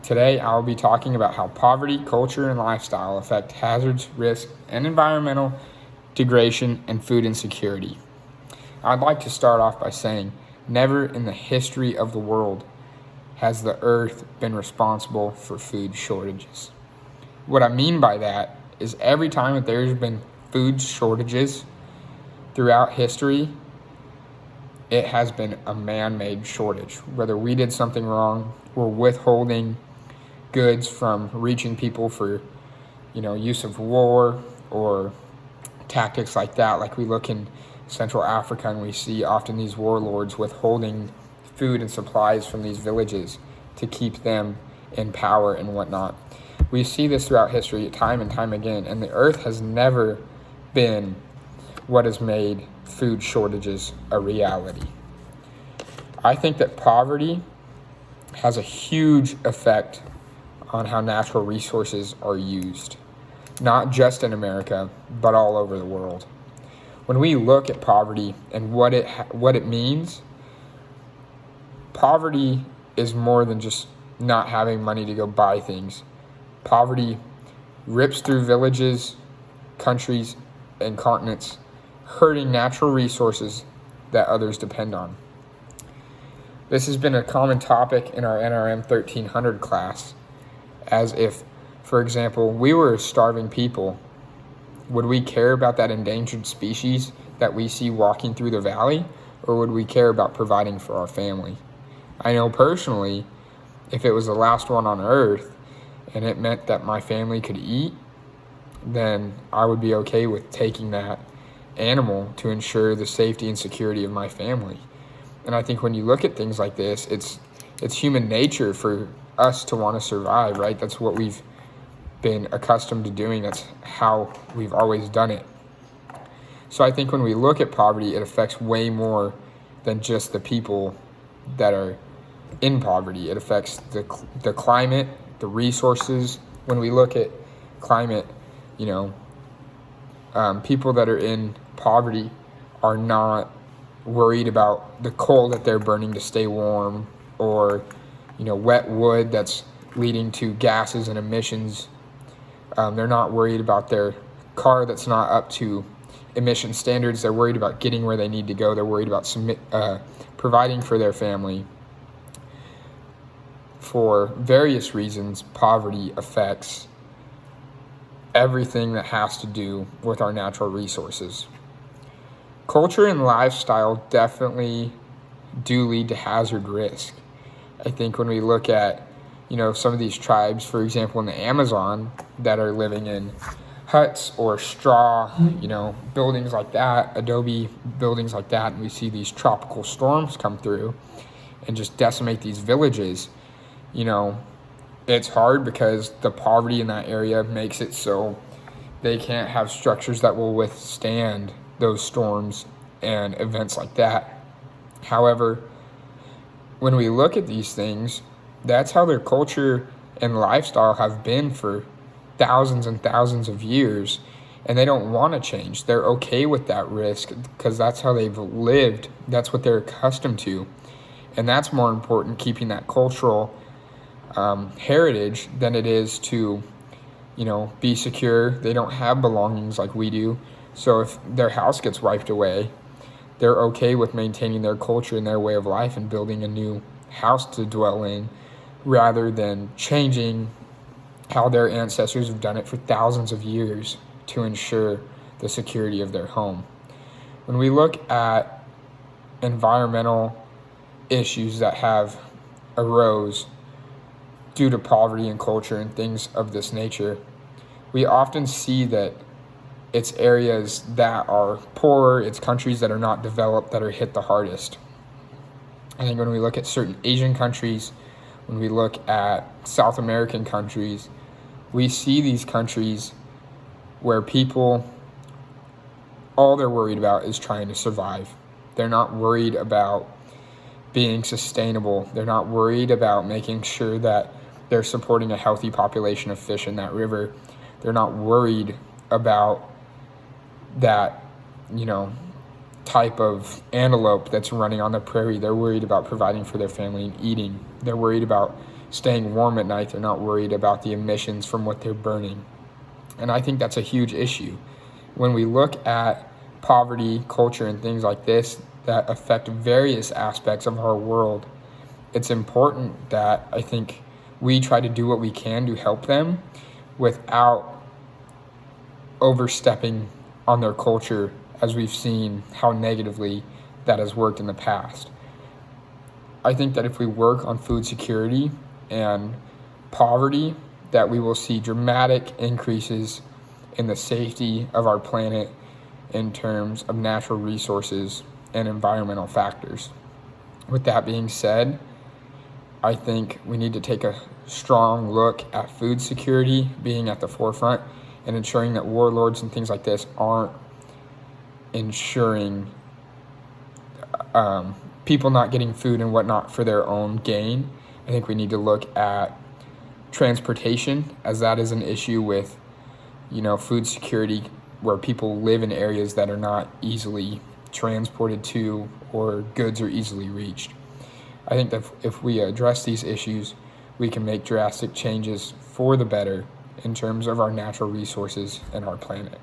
Today, I will be talking about how poverty, culture, and lifestyle affect hazards, risk, and environmental degradation and food insecurity. I'd like to start off by saying never in the history of the world has the earth been responsible for food shortages. What I mean by that is every time that there's been food shortages throughout history, it has been a man-made shortage. Whether we did something wrong, we're withholding goods from reaching people for, use of war or tactics like that. Like we look in Central Africa and we see often these warlords withholding food and supplies from these villages to keep them in power and whatnot. We see this throughout history time and time again, and the earth has never been what has made food shortages a reality. I think that poverty has a huge effect on how natural resources are used, not just in America, but all over the world. When we look at poverty and what it means, poverty is more than just not having money to go buy things. Poverty rips through villages, countries, and continents, hurting natural resources that others depend on. This has been a common topic in our NRM 1300 class, as if, for example, we were starving people. Would we care about that endangered species that we see walking through the valley, or would we care about providing for our family? I know personally, if it was the last one on earth and it meant that my family could eat, then I would be okay with taking that animal to ensure the safety and security of my family. And I think when you look at things like this, it's human nature for us to want to survive, right? That's what we've been accustomed to doing. That's how we've always done it. So I think when we look at poverty, it affects way more than just the people that are in poverty. It affects the climate, the resources. When we look at climate, people that are in poverty are not worried about the coal that they're burning to stay warm, or wet wood that's leading to gases and emissions. They're not worried about their car that's not up to emission standards. They're worried about getting where they need to go. They're worried about providing for their family. For various reasons, poverty affects everything that has to do with our natural resources. Culture and lifestyle definitely do lead to hazard risk. I think when we look at, some of these tribes, for example, in the Amazon, that are living in huts or straw, buildings like that, adobe buildings like that, and we see these tropical storms come through and just decimate these villages, it's hard because the poverty in that area makes it so they can't have structures that will withstand those storms and events like that. However, when we look at these things, that's how their culture and lifestyle have been for thousands and thousands of years, and they don't want to change. They're okay with that risk because that's how they've lived. That's what they're accustomed to, and that's more important, keeping that cultural heritage, than it is to, be secure. They don't have belongings like we do, so if their house gets wiped away, they're okay with maintaining their culture and their way of life and building a new house to dwell in, rather than changing how their ancestors have done it for thousands of years to ensure the security of their home. When we look at environmental issues that have arose due to poverty and culture and things of this nature, we often see that it's areas that are poorer, it's countries that are not developed that are hit the hardest. I think when we look at certain Asian countries, when we look at South American countries, we see these countries where people, all they're worried about is trying to survive. They're not worried about being sustainable. They're not worried about making sure that they're supporting a healthy population of fish in that river. They're not worried about that, type of antelope that's running on the prairie. They're worried about providing for their family and eating. They're worried about staying warm at night. They're not worried about the emissions from what they're burning. And I think that's a huge issue. When we look at poverty, culture, and things like this that affect various aspects of our world, it's important that I think we try to do what we can to help them without overstepping on their culture, as we've seen how negatively that has worked in the past. I think that if we work on food security and poverty, that we will see dramatic increases in the safety of our planet in terms of natural resources and environmental factors. With that being said, I think we need to take a strong look at food security being at the forefront and ensuring that warlords and things like this aren't ensuring people not getting food and whatnot for their own gain. I think we need to look at transportation, as that is an issue with, food security, where people live in areas that are not easily transported to or goods are easily reached. I think that if we address these issues, we can make drastic changes for the better in terms of our natural resources and our planet.